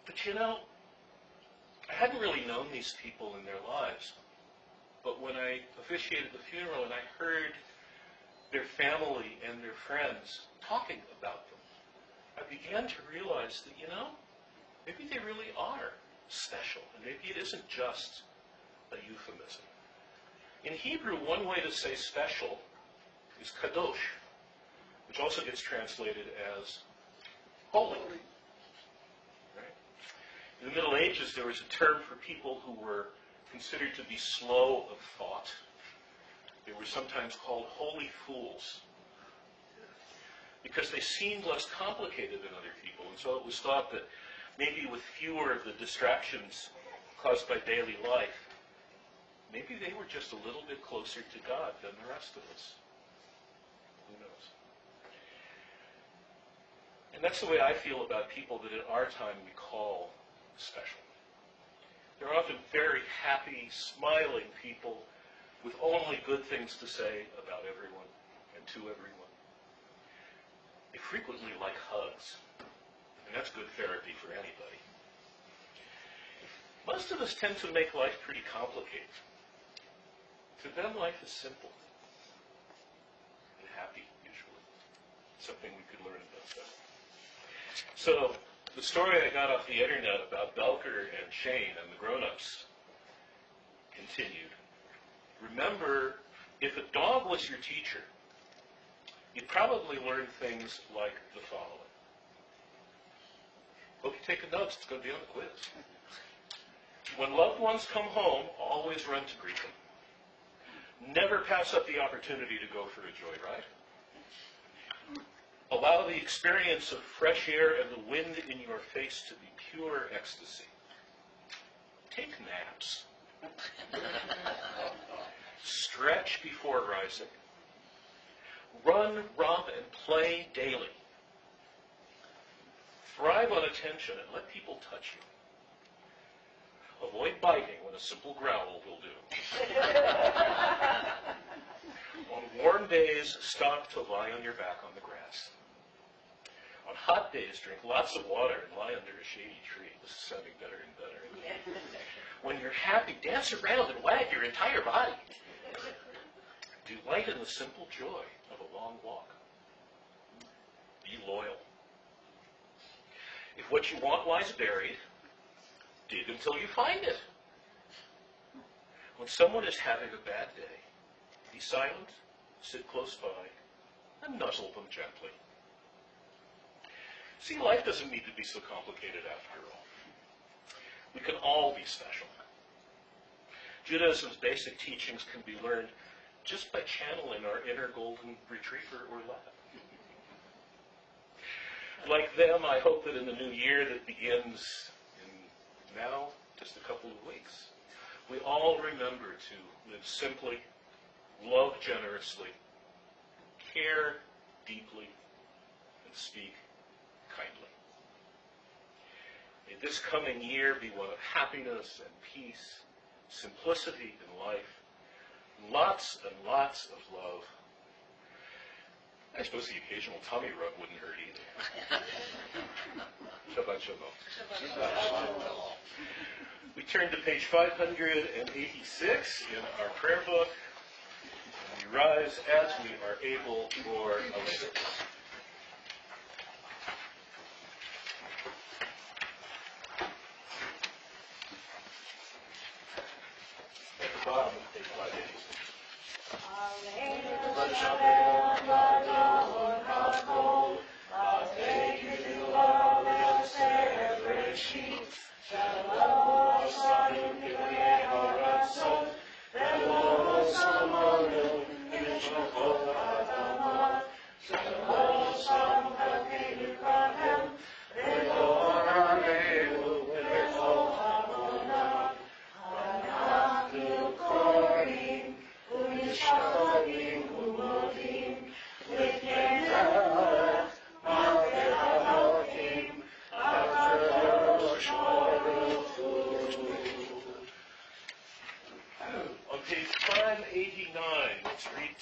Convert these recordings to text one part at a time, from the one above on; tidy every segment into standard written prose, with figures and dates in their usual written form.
But you know, I hadn't really known these people in their lives. But when I officiated the funeral and I heard their family and their friends talking about them, I began to realize that, you know, maybe they really are special, and maybe it isn't just a euphemism. In Hebrew, one way to say special is kadosh, which also gets translated as holy. Right? In the Middle Ages, there was a term for people who were considered to be slow of thought. They were sometimes called holy fools, because they seemed less complicated than other people. And so it was thought that maybe with fewer of the distractions caused by daily life, maybe they were just a little bit closer to God than the rest of us. Who knows? And that's the way I feel about people that in our time we call special. They're often very happy, smiling people with only good things to say about everyone and to everyone. They frequently like hugs, and that's good therapy for anybody. Most of us tend to make life pretty complicated. To them, life is simple and happy, usually. Something we could learn about them. So, the story I got off the internet about Belker and Shane and the grown-ups continued. Remember, if a dog was your teacher, you'd probably learn things like the following. Hope you're taking notes. It's going to be on the quiz. When loved ones come home, always run to greet them. Never pass up the opportunity to go for a joyride. Allow the experience of fresh air and the wind in your face to be pure ecstasy. Take naps. Stretch before rising. Run, romp, and play daily. Thrive on attention and let people touch you. Avoid biting when a simple growl will do. On warm days, stop to lie on your back on the grass. On hot days, drink lots of water and lie under a shady tree. This is sounding better and better. When you're happy, dance around and wag your entire body. Delight in the simple joy of a long walk. Be loyal. If what you want lies buried, dig until you find it. When someone is having a bad day, be silent, sit close by, and nuzzle them gently. See, life doesn't need to be so complicated after all. We can all be special. Judaism's basic teachings can be learned just by channeling our inner golden retriever or lab. Like them, I hope that in the new year that begins in now, just a couple of weeks, we all remember to live simply, love generously, care deeply, and speak kindly. May this coming year be one of happiness and peace, simplicity in life, lots and lots of love. I suppose the occasional tummy rub wouldn't hurt either. Shabbat Shalom. We turn to page 586 in our prayer book. And we rise as we are able for a little. At the bottom of page 586.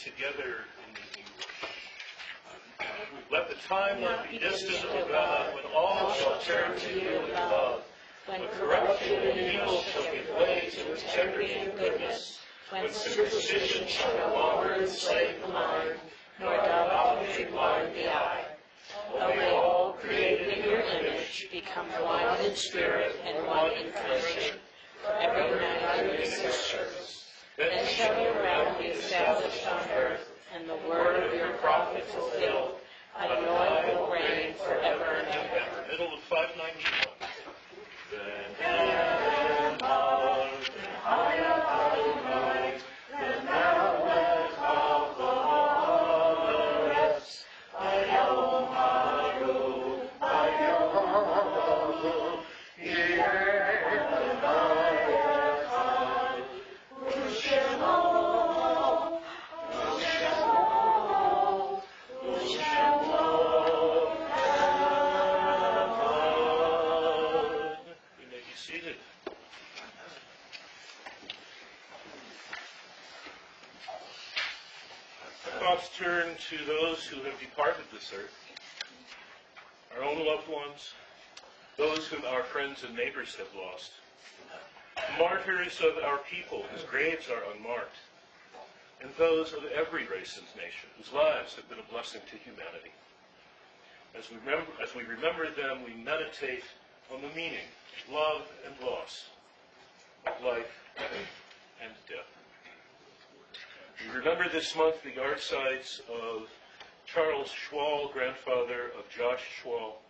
Together in English. Let the time not be distant, O God, when all shall turn to you in love. when corruption and evil shall give way to integrity and goodness, when superstition shall no longer enslave the mind, nor idolatry blind the eye. O may all, created in your image, become one in spirit and one in conscience, forever united in this church. Then shall your realm be established on earth, and the word of your prophet fulfilled, and Lord will reign forever and ever. Middle of 591. Thoughts turn to those who have departed this earth, our own loved ones, those whom our friends and neighbors have lost, martyrs of our people whose graves are unmarked, and those of every race and nation whose lives have been a blessing to humanity. As we remember them, we meditate on the meaning, love, and loss of life and death. We remember this month the yardsides of Charles Schwall, grandfather of Josh Schwall,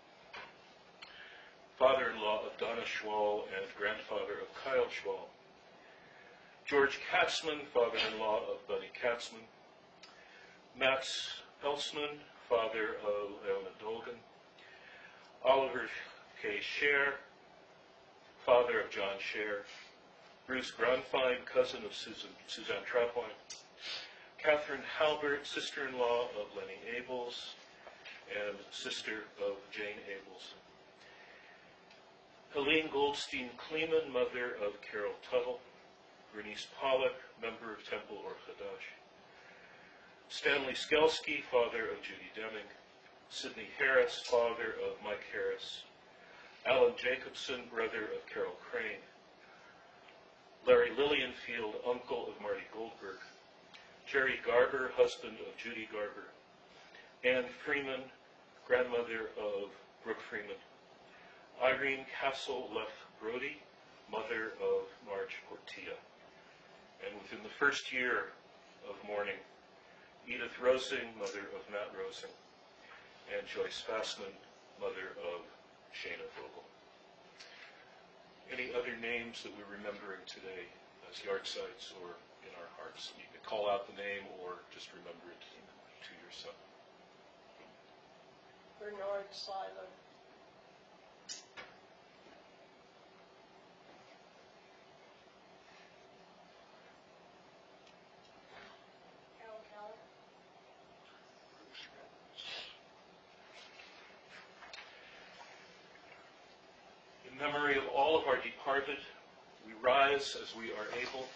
father-in-law of Donna Schwall, and grandfather of Kyle Schwall. George Katzman, father-in-law of Buddy Katzman. Mats Elsman, father of Leona Dolgan. Oliver K. Scher, father of John Scher. Bruce Gronfine, cousin of Suzanne Trapoint. Catherine Halbert, sister-in-law of Lenny Abels and sister of Jane Abels. Helene Goldstein Kleeman, mother of Carol Tuttle. Bernice Pollock, member of Temple Orthodox. Stanley Skelsky, father of Judy Deming. Sidney Harris, father of Mike Harris. Alan Jacobson, brother of Carol Crane. Larry Lilienfield, uncle of Marty Goldberg. Jerry Garber, husband of Judy Garber. Anne Freeman, grandmother of Brooke Freeman. Irene Castle-Leff Brody, mother of Marge Portilla. And within the first year of mourning, Edith Rosing, mother of Matt Rosing, and Joyce Fassman, mother of Shana Vogel. Any other names that we're remembering today as yardsides or in our hearts? You can call out the name or just remember it to yourself. Bernard Seiler. In memory of all of our departed, we rise as we are able.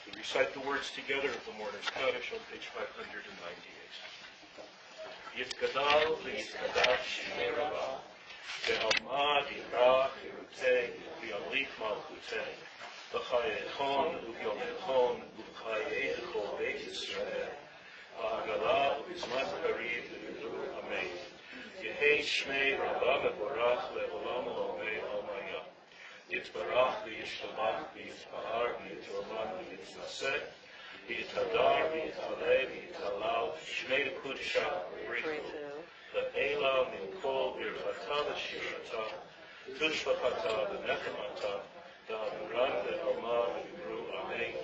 We recite the words together of the Mourner's Kaddish on page 598. Yitkadal v'yitkadash shmei Rabbah, ve'alma divrach v'rutei v'yamlik malchutei, v'chayechon v'yomechon v'chayei v'chol beit Yisrael, ha'agala v'zman kariv v'yudru amen. Yehei shmei Rabbah mevorach le'olam olamei almaya. Yitbarach v'yishtabach v'yitpa'ar v'yitroman v'yitnaseh, v'yitadar v'yithaleh v'yitalal shmei l'kudshah v'richu le'ela min kol birchata v'shirata tushbachata v'nechemata da'amuran le'alma v'yibru amen.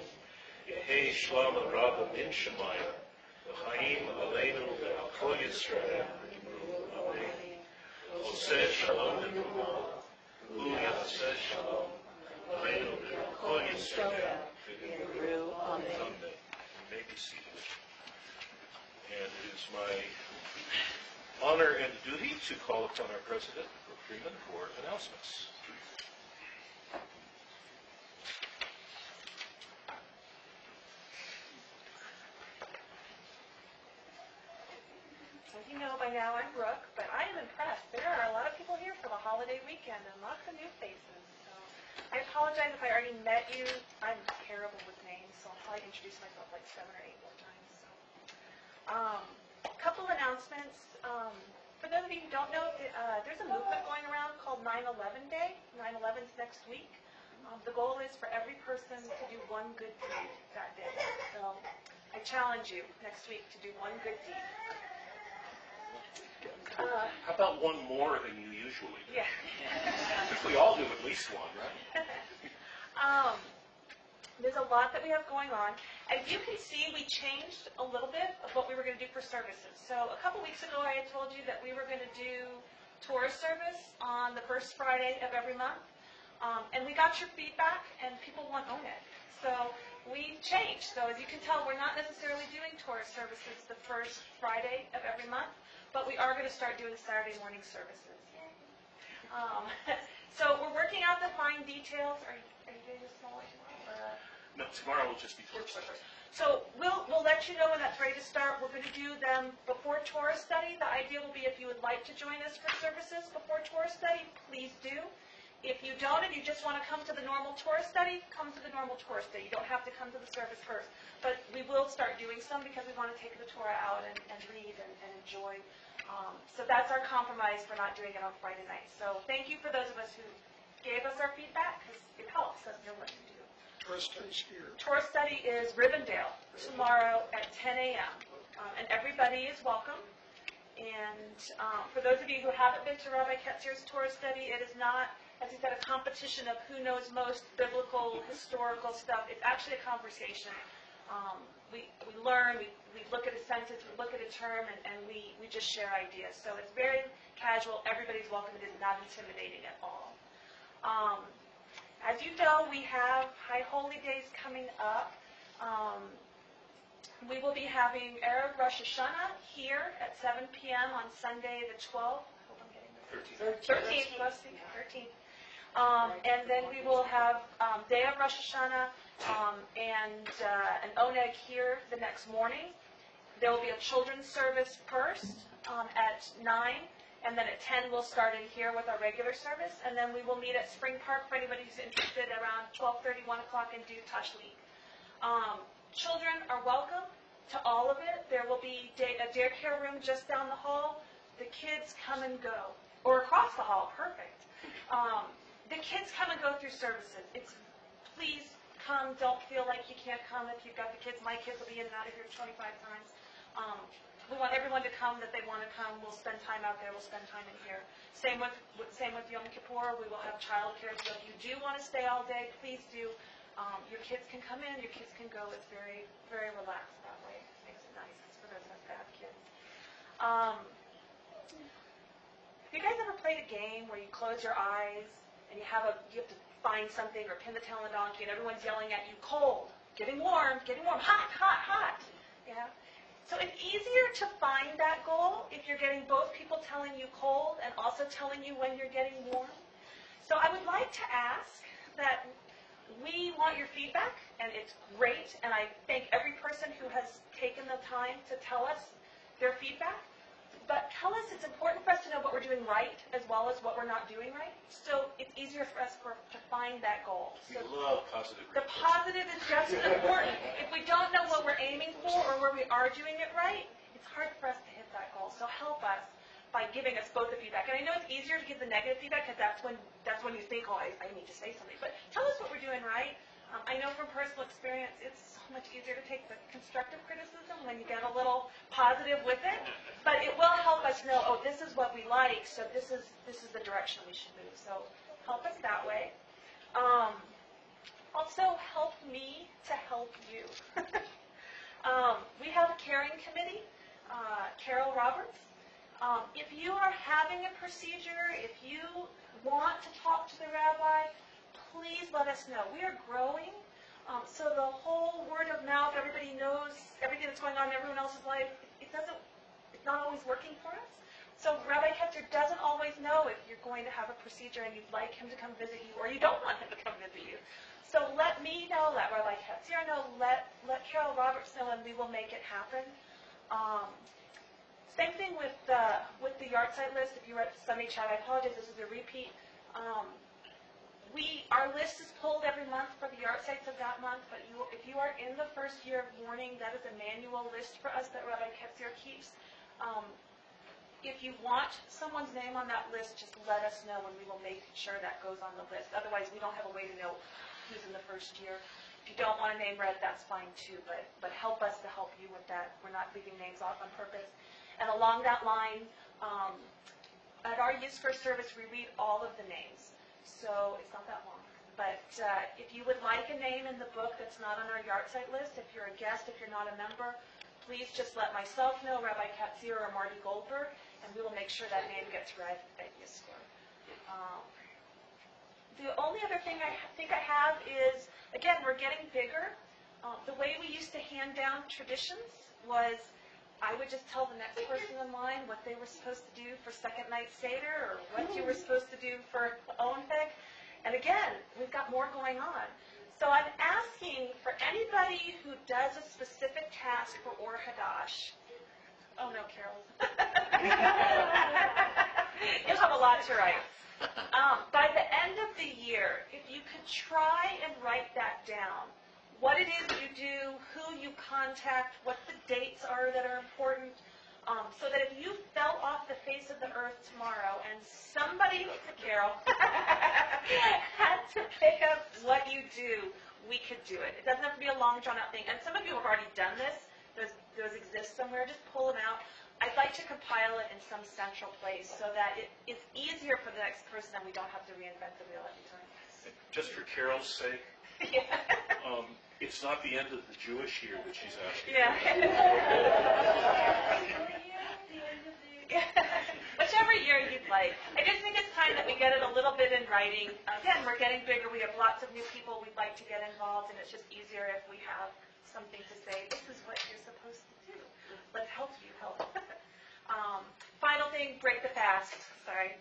Yehei shlama rabba min shemaya v'chaim aleinu ve'al kol Yisrael v'yibru amen. Oseh shalom v'yibru Yaseh shalom, aleinu ve'al kol Yisrael v'yibru amen. You may be seated. And it is my honor and duty to call upon our President, Brooke Freeman, for announcements. As you know by now, I'm Brooke, but I am impressed. There are a lot of people here for the holiday weekend and lots of new faces. So I apologize if I already met you. I'm terrible with names, so I'll probably introduce myself like 7 or 8 more times. So, a couple announcements. For those of you who don't know, there's a movement going around called 9/11 Day. 9/11 is next week. The goal is for every person to do one good deed that day. So I challenge you next week to do one good deed. How about one more than you usually do? Yeah. If we all do at least one, right? There's a lot that we have going on. As you can see, we changed a little bit of what we were going to do for services. So a couple weeks ago, I had told you that we were going to do tourist service on the first Friday of every month. And we got your feedback, and people want ONED. So we changed. So as you can tell, we're not necessarily doing tourist services the first Friday of every month, but we are going to start doing Saturday morning services. So we're working out the fine details. Are you doing a small one tomorrow? No, tomorrow will just be tourist. So we'll let you know when that's ready to start. We're going to do them before tourist study. The idea will be if you would like to join us for services before tourist study, please do. If you don't and you just want to come to the normal tourist study, come to the normal tourist study. You don't have to come to the service first. But we will start doing some because we want to take the Torah out and read and enjoy. So that's our compromise for not doing it on Friday night. So thank you for those of us who gave us our feedback because it helps us know what to do. Tourist studies here. Tourist study is Rivendell tomorrow at 10 a.m. And everybody is welcome. And for those of you who haven't been to Rabbi Ketzer's tourist study, it is not, as he said, a competition of who knows most biblical, historical stuff. It's actually a conversation. We learn, we look at a sentence, we look at a term, and we just share ideas. So it's very casual. Everybody's welcome. It is not intimidating at all. As you know, we have High Holy Days coming up. We will be having Erev Rosh Hashanah here at 7 p.m. on Sunday the 12th. I hope I'm getting this. 13th. 13th. And then we will have Day of Rosh Hashanah and an oneg here the next morning. There will be a children's service first at 9, and then at 10 we'll start in here with our regular service, and then we will meet at Spring Park for anybody who's interested around 12:30, 1 o'clock, and do Tashlich. Children are welcome to all of it. There will be a daycare room just down the hall. The kids come and go, or across the hall. Perfect. The kids come and go through services. Please come. Don't feel like you can't come if you've got the kids. My kids will be in and out of here 25 times. We want everyone to come that they want to come. We'll spend time out there. We'll spend time in here. Same with Yom Kippur. We will have childcare. So if you do want to stay all day, please do. Your kids can come in. Your kids can go. It's very, very relaxed that way. It makes it nice for those of us that have kids. Have you guys ever played a game where you close your eyes and you have to find something or pin the tail on a donkey and everyone's yelling at you, cold, getting warm, hot, hot, hot. Yeah. So it's easier to find that goal if you're getting both people telling you cold and also telling you when you're getting warm. So I would like to ask that we want your feedback, and it's great, and I thank every person who has taken the time to tell us their feedback. But tell us, it's important for us to know what we're doing right as well as what we're not doing right. So it's easier for us to find that goal. So We love positive the positive is just as important. If we don't know what we're aiming for or where we are doing it right, it's hard for us to hit that goal. So help us by giving us both the feedback. And I know it's easier to give the negative feedback because that's when you think, oh, I need to say something. But tell us what we're doing right. I know from personal experience, it's so much easier to take the constructive criticism when you get a little positive with it. But it will help us know, oh, this is what we like, so this is the direction we should move. So help us that way. Also, help me to help you. We have a caring committee, Carol Roberts. If you are having a procedure, if you want to talk to the rabbi, please let us know. We are growing, so the whole word of mouth, everybody knows everything that's going on in everyone else's life, it's not always working for us. So Rabbi Ketzer doesn't always know if you're going to have a procedure and you'd like him to come visit you or you don't want him to come visit you. So let me know, let Rabbi Ketzer know, let Carol Roberts know, and we will make it happen. Same thing with the yard site list. If you were at the Sunday chat, I apologize, this is a repeat. Our list is pulled every month for the yard sites of that month, but if you are in the first year of mourning, that is a manual list for us that Rabbi Ketzir keeps. If you want someone's name on that list, just let us know and we will make sure that goes on the list. Otherwise, we don't have a way to know who's in the first year. If you don't want a name read, that's fine too, but help us to help you with that. We're not leaving names off on purpose. And along that line, at our Use First service, we read all of the names. So it's not that long. But if you would like a name in the book that's not on our yard site list, if you're a guest, if you're not a member, please just let myself know, Rabbi Katzir or Marty Goldberg, and we will make sure that name gets read at Yizkor. The only other thing I think I have is, again, we're getting bigger. The way we used to hand down traditions was I would just tell the next person in line what they were supposed to do for second night Seder or what you were supposed to do for Owenfeg. And again, we've got more going on. So I'm asking for anybody who does a specific task for Or Hadash. Oh no, Carol. You'll have a lot to write. By the end of the year, if you could try and write that down, what it is you do, who you contact, what the dates are that are important, so that if you fell off the face of the earth tomorrow and somebody, Carol, had to pick up what you do, we could do it. It doesn't have to be a long, drawn-out thing. And some of you have already done this. Those exist somewhere. Just pull them out. I'd like to compile it in some central place so that it's easier for the next person and we don't have to reinvent the wheel every time. Just for Carol's sake, Yeah. It's not the end of the Jewish year that she's asking. Yeah. Whichever year you'd like. I just think it's time that we get it a little bit in writing. Again, we're getting bigger. We have lots of new people we'd like to get involved, and it's just easier if we have something to say. This is what you're supposed to do. Let's help you help. Final thing, break the fast. Sorry.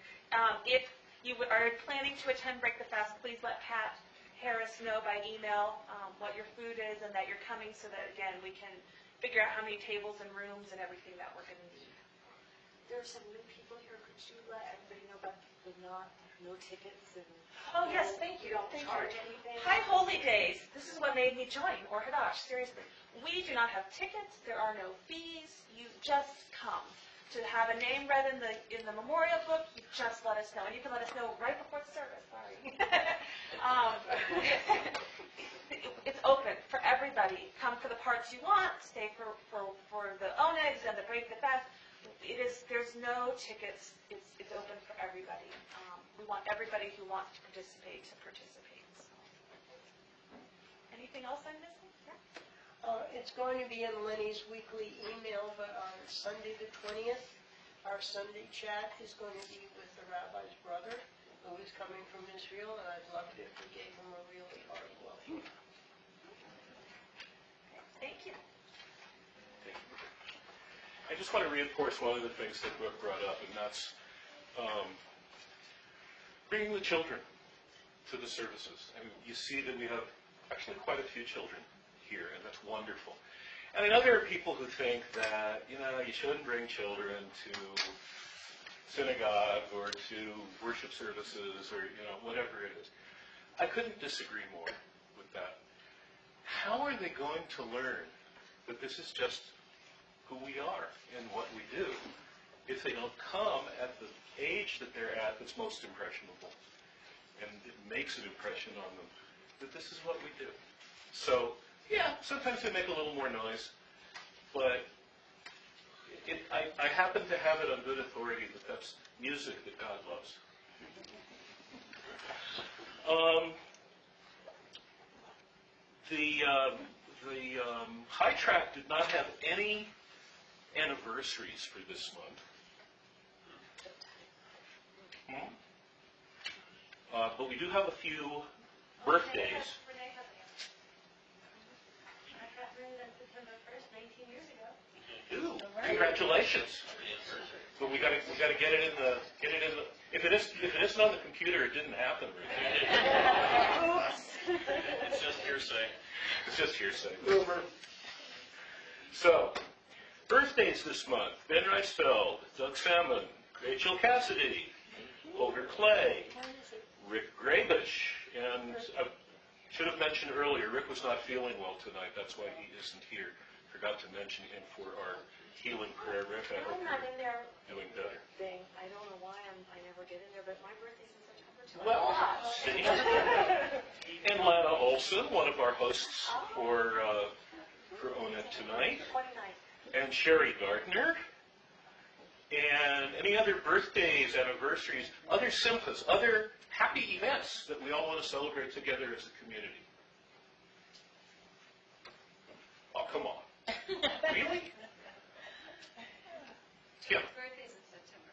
If you are planning to attend Break the Fast, please let Pat Harris know by email what your food is and that you're coming so that, again, we can figure out how many tables and rooms and everything that we're going to need. There are some new people here. Could you let everybody know about the no tickets and Oh, yes, thank you. don't Thank charge you. anything? High Holy Days. This is what made me join Or Hadash, seriously. We do not have tickets. There are no fees. You just come. To have a name read in the memorial book, you just let us know. And you can let us know right before the service. Sorry. It's open for everybody. Come for the parts you want. Stay for the onegs and the break the fast. There's no tickets. It's open for everybody. We want everybody who wants to participate. So. Anything else I'm missing? It's going to be in Lenny's weekly email, but on Sunday the 20th, our Sunday chat is going to be with the rabbi's brother, who is coming from Israel, and I'd love it if we gave him a really hard welcome. Thank you. I just want to reinforce one of the things that Brooke brought up, and that's bringing the children to the services. And you see that we have actually quite a few children here, and that's wonderful. And I know there are people who think that, you shouldn't bring children to synagogue or to worship services or, whatever it is. I couldn't disagree more with that. How are they going to learn that this is just who we are and what we do if they don't come at the age that they're at that's most impressionable? And it makes an impression on them that this is what we do. So, yeah, sometimes they make a little more noise, but I happen to have it on good authority that that's music that God loves. The High Track did not have any anniversaries for this month. But we do have a few birthdays. Ooh, congratulations! But we got to get it in the. If it isn't on the computer, it didn't happen. Right? It's just hearsay. It's just hearsay. So, Birthdays this month: Ben Reisfeld, Doug Salmon, Rachel Cassidy, Holger Clay, Rick Grabish, and I should have mentioned earlier, Rick was not feeling well tonight. That's why he isn't here. Forgot to mention him for our healing prayer. Rick, I hope I'm not in there. you're doing better. Thing. I don't know why I never get in there, but my birthday's in September too. Well, see. And Lana Olson, one of our hosts for ONET tonight. 29th. And Sherry Gardner. And any other birthdays, anniversaries, other simchas, other happy events that we all want to celebrate together as a community. Oh, come on. Really? Kim, Birthday's in September.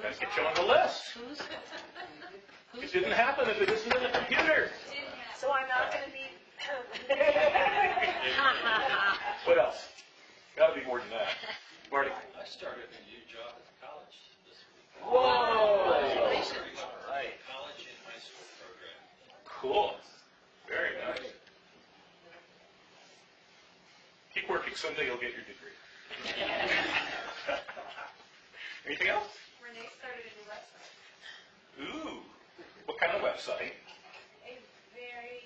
gotta get you on the list. It didn't happen if it isn't in the computer. So I'm not going to be. What else? Gotta be more than that. Marty. I started a new job at the college this week. Whoa! Congratulations. All right. College and high school program. Cool. Very nice. Keep working. Someday you'll get your degree. Anything else? Renee started a new website. Ooh. What kind of website? A very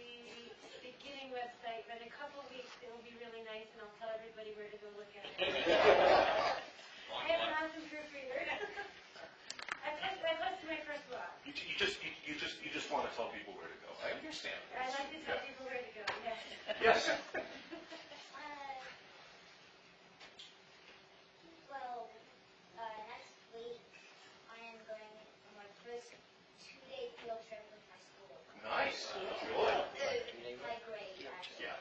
beginning website, but in a couple of weeks it will be really nice and I'll tell everybody where to go look at it. I have an awesome proofreader. I posted my first blog. You just want to tell people where to go. I understand. I like to tell people where to go, yes. Yes. Well, next week I am going on my first 2-day field trip with my school. Nice. Good. My grade, actually. Yeah.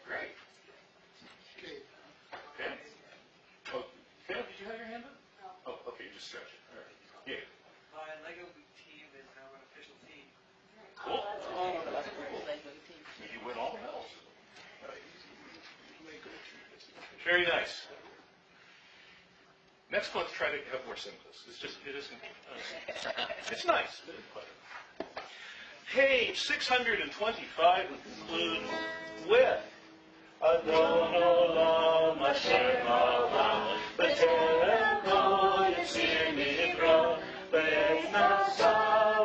Great. Okay. Oh, Philip, did you have your hand up? No. Oh, okay. You just stretch it. All right. Yeah. My Lego team is now an official team. Cool. You win all medals. Very nice. Next month, try to have more symbols. It isn't. It's nice. Page 625 concludes with Adon Olam Hashem Hava B'Tereko Yitzir Nidra Be'ez Nasa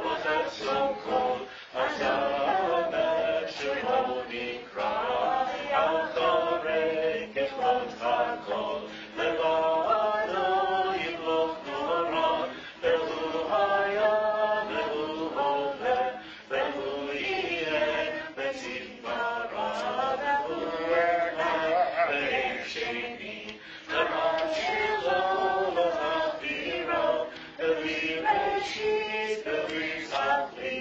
V'Chatzon Kol Azamet Shemo Nikra Al Chorei Kechlot HaKol Levado Yimloch Nora Ve'hu Haya Ve'hu Hove Ve'hu Yeh Ve'tzid Bara Ve'hu Erna Ve'er Sheni Ve'man Shilo Ve'Havira Ve'vi Reshit Ve'vi Tzachli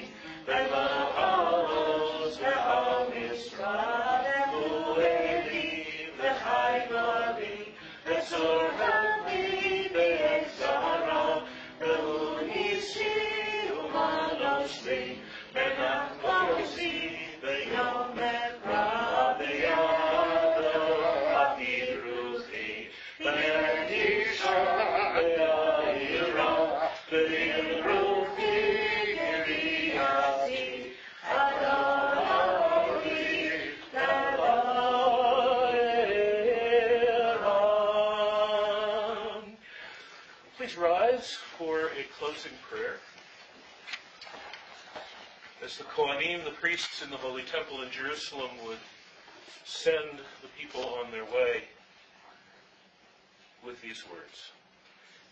Ve'Ma'alos Ve'Am Yisrael Ve'hu Eli Ve'Chai Nari Ve'Zor Ha'li Ve'Zara Ve'hu Nisi U'Manoshli Ve'Nachlosi Ve'Yom Ekra Ve'Yado Afiruchi Ve'Yisha Ve'Yira Ve'Yiruchi Kiriyati Adonai Elam. Please rise for a closing prayer. As the Kohanim, the priests in the Holy Temple in Jerusalem, would send the people on their way with these words.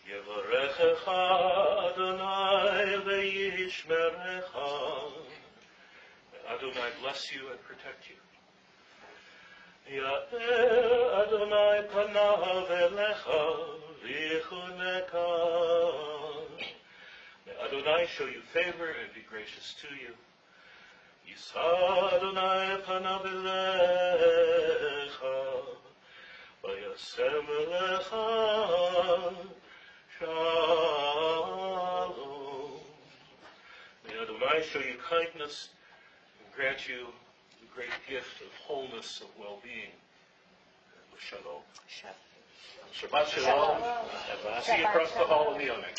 Yevarechecha Adonai ve'yishmerecha. May Adonai bless you and protect you. Ya'er Adonai panav elecha v'yichuneka. May Adonai show you favor and be gracious to you. Yisa Adonai panav elecha v'yasem elecha shalom. May Adonai show you kindness and grant you the great gift of wholeness, of well-being. Shalom. Shabbat shalom. See you across the hall in the Onek.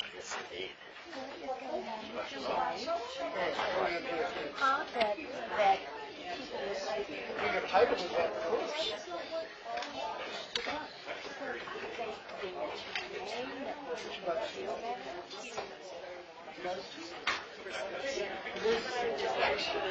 Your title was that first. This just actually